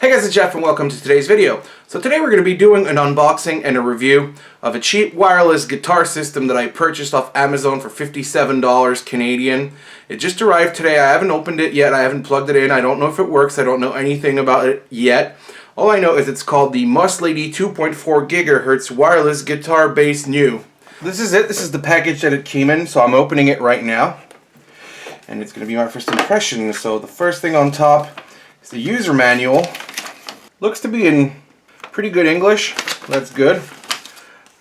Hey guys, it's Jeff and welcome to today's video. So today we're going to be doing an unboxing and a review of a cheap wireless guitar system that I purchased off Amazon for $57 Canadian. It just arrived today. I haven't opened it yet. I haven't plugged it in. I don't know if it works. I don't know anything about it yet. All I know is it's called the Muslady 2.4 GHz wireless guitar bass new. This is it. This is the package that it came in, so I'm opening it right now. And it's going to be my first impression. So the first thing on top is the user manual. Looks to be in pretty good English. That's good.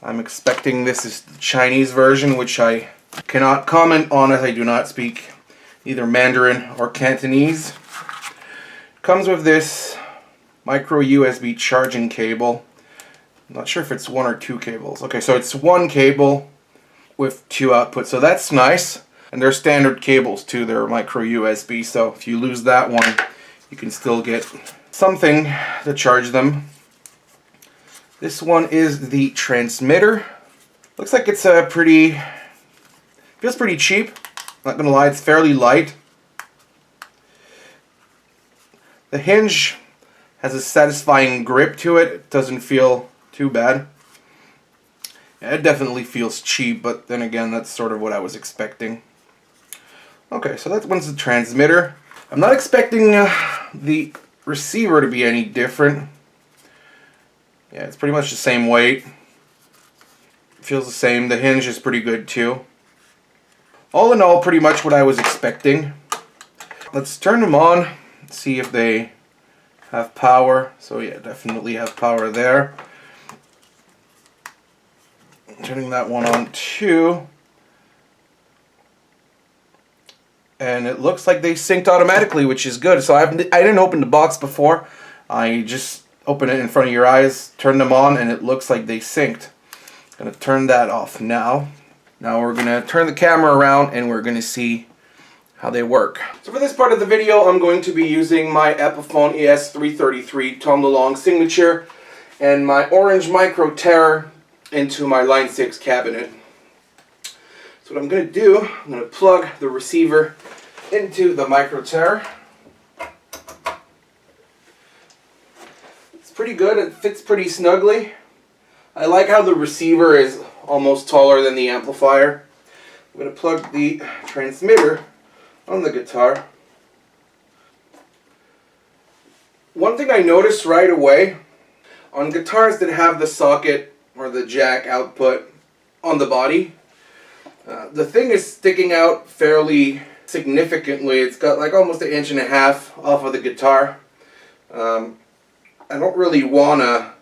I'm expecting this is the Chinese version, which I cannot comment on as I do not speak either Mandarin or Cantonese. Comes with this micro USB charging cable. I'm not sure if it's one or two cables. Okay, so it's one cable with two outputs, so that's nice. And they're standard cables too. They're micro USB, so if you lose that one, you can still get something to charge them. This one is the transmitter. Looks like it's a feels pretty cheap. Not gonna lie, it's fairly light. The hinge has a satisfying grip to it. It doesn't feel too bad. Yeah, it definitely feels cheap, but then again, that's sort of what I was expecting. Okay, so that one's the transmitter. I'm not expecting the receiver to be any different. Yeah, it's pretty much the same weight. Feels the same. The hinge is pretty good too. All in all, pretty much what I was expecting. Let's turn them on, see if they have power. So yeah, definitely have power there. Turning that one on too. And it looks like they synced automatically, which is good. So I didn't open the box before. I just opened it in front of your eyes, turned them on, and it looks like they synced. I'm going to turn that off now. Now we're going to turn the camera around and we're going to see how they work. So for this part of the video, I'm going to be using my Epiphone ES333 Tom DeLonge signature and my orange Micro Terror into my Line 6 cabinet. So what I'm going to do, I'm going to plug the receiver into the Micro Terror. It's pretty good, it fits pretty snugly. I like how the receiver is almost taller than the amplifier. I'm going to plug the transmitter on the guitar. One thing I noticed right away, on guitars that have the socket or the jack output on the body, the thing is sticking out fairly significantly. It's got like almost 1.5 inches off of the guitar. I don't really want to,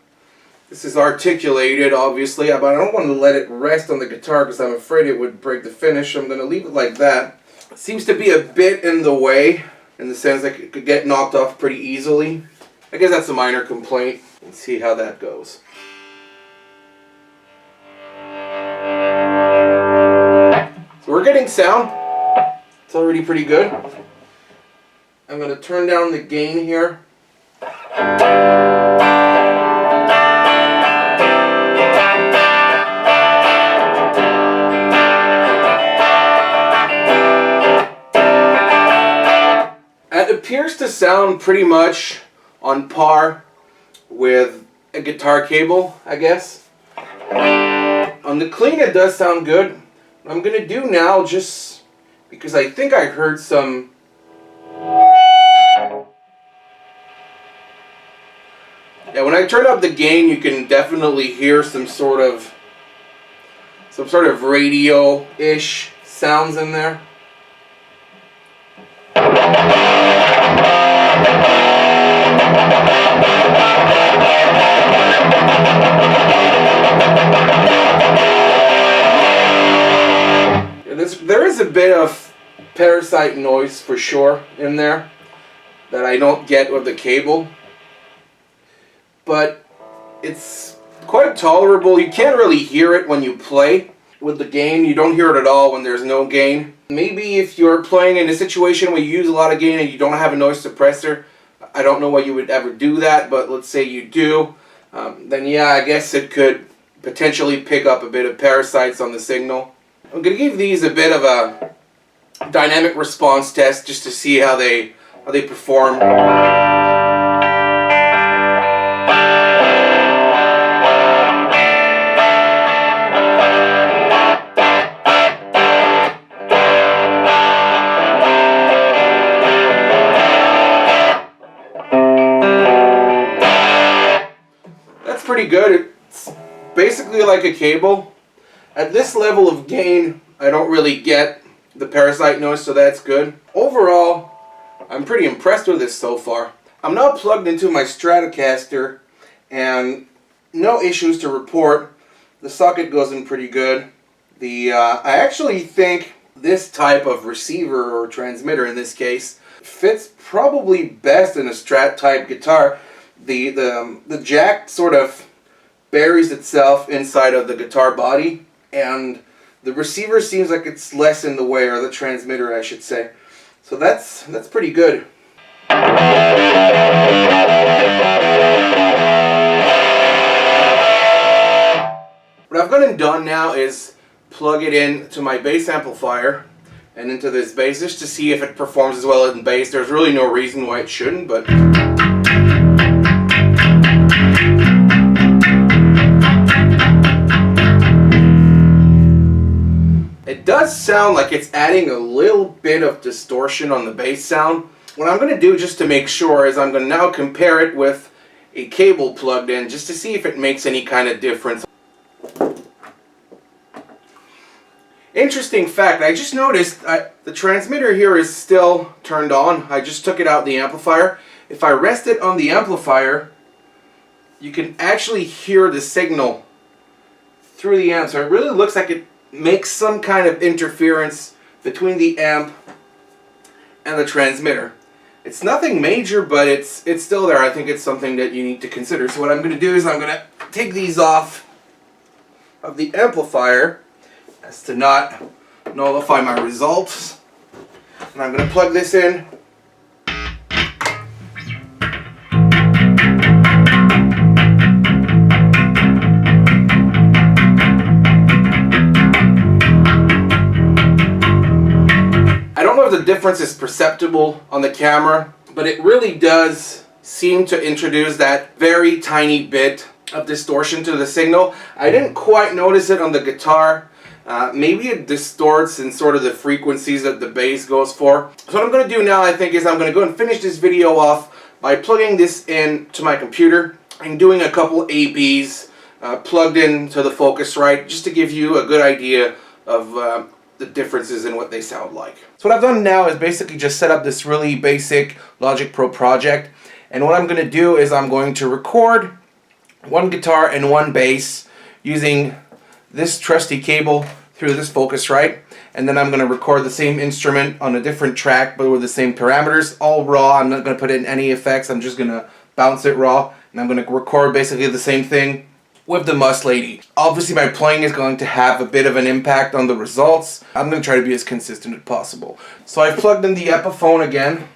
this is articulated obviously, but I don't want to let it rest on the guitar because I'm afraid it would break the finish. I'm going to leave it like that. It seems to be a bit in the way, in the sense that it could get knocked off pretty easily. I guess that's a minor complaint. Let's see how that goes. So we're getting sound. It's already pretty good. I'm going to turn down the gain here. It appears to sound pretty much on par with a guitar cable, I guess. On the clean, it does sound good. What I'm going to do now, just because I think I heard some when I turn up the gain, you can definitely hear some sort of radio-ish sounds in there. There is a bit of parasite noise for sure in there that I don't get with the cable, but it's quite tolerable. You can't really hear it when you play with the gain. You don't hear it at all when there's no gain. Maybe if you're playing in a situation where you use a lot of gain and you don't have a noise suppressor, I don't know why you would ever do that, but let's say you do, then yeah, I guess it could potentially pick up a bit of parasites on the signal. I'm going to give these a bit of a dynamic response test just to see how they perform. pretty good. It's basically like a cable. At this level of gain, I don't really get the parasite noise, so that's good. Overall, I'm pretty impressed with this so far. I'm now plugged into my Stratocaster, and no issues to report. The socket goes in pretty good. I actually think this type of receiver, or transmitter in this case, fits probably best in a Strat type guitar. The jack sort of buries itself inside of the guitar body, and the receiver seems like it's less in the way, or the transmitter I should say. So that's pretty good. What I've gone and done now is plug it in to my bass amplifier and into this bass just to see if it performs as well in bass. There's really no reason why it shouldn't, but it does sound like it's adding a little bit of distortion on the bass sound. What I'm going to do just to make sure is I'm going to now compare it with a cable plugged in just to see if it makes any kind of difference. Interesting fact, I just noticed the transmitter here is still turned on. I just took it out the amplifier. If I rest it on the amplifier, you can actually hear the signal through the amp. So it really looks like it makes some kind of interference between the amp and the transmitter. It's nothing major, but it's still there. I think it's something that you need to consider. So what I'm going to do is I'm going to take these off of the amplifier as to not nullify my results. And I'm going to plug this in. I don't know if the difference is perceptible on the camera, but it really does seem to introduce that very tiny bit of distortion to the signal. I didn't quite notice it on the guitar. Maybe it distorts in sort of the frequencies that the bass goes for. So what I'm going to do now, I think, is I'm going to go and finish this video off by plugging this in to my computer and doing a couple ABs plugged into the Focusrite, just to give you a good idea of the differences in what they sound like. So what I've done now is basically just set up this really basic Logic Pro project, and what I'm going to do is I'm going to record one guitar and one bass using this trusty cable through this Focusrite, and then I'm going to record the same instrument on a different track but with the same parameters, all raw. I'm not going to put in any effects, I'm just going to bounce it raw, and I'm going to record basically the same thing with the Muslady. Obviously my playing is going to have a bit of an impact on the results. I'm going to try to be as consistent as possible. So I've plugged in the Epiphone again.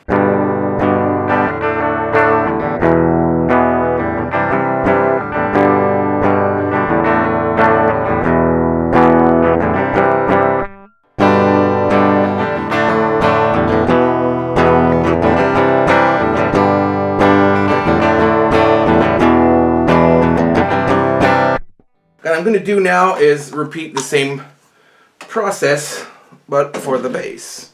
What I'm going to do now is repeat the same process, but for the bass.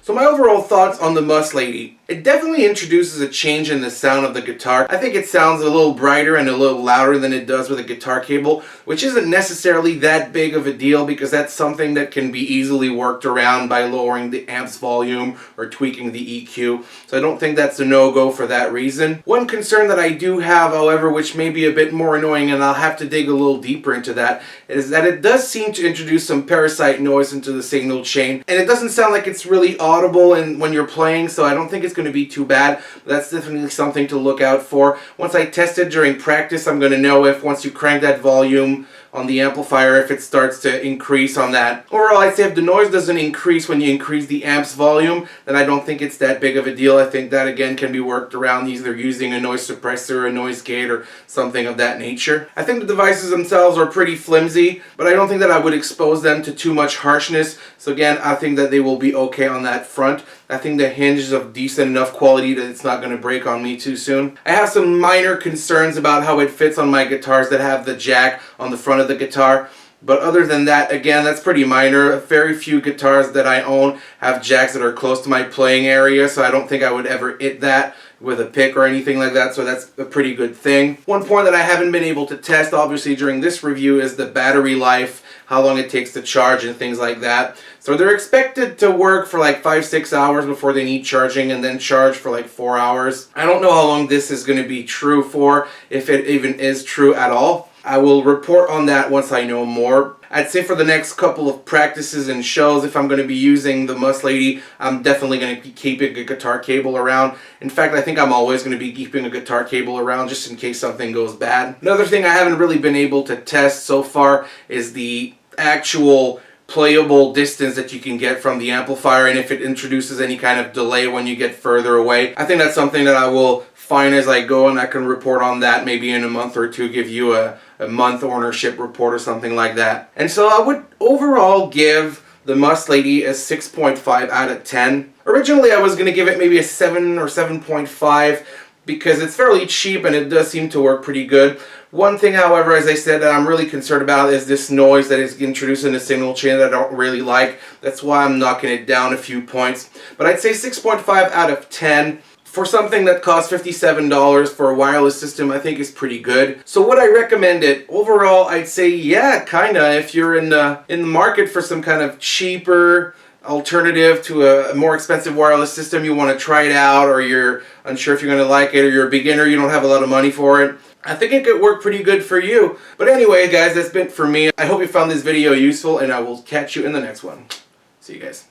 So my overall thoughts on the Muslady. It definitely introduces a change in the sound of the guitar. I think it sounds a little brighter and a little louder than it does with a guitar cable, which isn't necessarily that big of a deal because that's something that can be easily worked around by lowering the amp's volume or tweaking the EQ. So I don't think that's a no-go for that reason. One concern that I do have, however, which may be a bit more annoying, and I'll have to dig a little deeper into that, is that it does seem to introduce some parasite noise into the signal chain, and it doesn't sound like it's really audible when you're playing, so I don't think it's going to be too bad. But that's definitely something to look out for. Once I test it during practice, I'm going to know if once you crank that volume on the amplifier if it starts to increase on that. Overall, I'd say if the noise doesn't increase when you increase the amp's volume, then I don't think it's that big of a deal. I think that again can be worked around either using a noise suppressor, a noise gate, or something of that nature. I think the devices themselves are pretty flimsy, but I don't think that I would expose them to too much harshness. So again, I think that they will be okay on that front. I think the hinge is of decent enough quality that it's not going to break on me too soon. I have some minor concerns about how it fits on my guitars that have the jack on the front of the guitar. But other than that, again, that's pretty minor. Very few guitars that I own have jacks that are close to my playing area, so I don't think I would ever hit that with a pick or anything like that, so that's a pretty good thing. One point that I haven't been able to test, obviously, during this review is the battery life, how long it takes to charge and things like that. So they're expected to work for like 5-6 hours before they need charging, and then charge for like 4 hours. I don't know how long this is going to be true for, if it even is true at all. I will report on that once I know more. I'd say for the next couple of practices and shows, if I'm going to be using the Muslady, I'm definitely going to be keeping a guitar cable around. In fact, I think I'm always going to be keeping a guitar cable around just in case something goes bad. Another thing I haven't really been able to test so far is the actual playable distance that you can get from the amplifier, and if it introduces any kind of delay when you get further away. I think that's something that I will find as I go, and I can report on that maybe in a month or two, give you a month ownership report or something like that. And so I would overall give the Muslady a 6.5 out of 10. Originally I was going to give it maybe a 7 or 7.5 because it's fairly cheap and it does seem to work pretty good. One thing, however, as I said, that I'm really concerned about is this noise that is introduced in the signal chain that I don't really like. That's why I'm knocking it down a few points. But I'd say 6.5 out of 10. For something that costs $57 for a wireless system, I think is pretty good. So would I recommend it? Overall, I'd say yeah, kinda. If you're in the market for some kind of cheaper alternative to a more expensive wireless system, you want to try it out, or you're unsure if you're going to like it, or you're a beginner, you don't have a lot of money for it, I think it could work pretty good for you. But anyway, guys, that's been for me. I hope you found this video useful, and I will catch you in the next one. See you guys.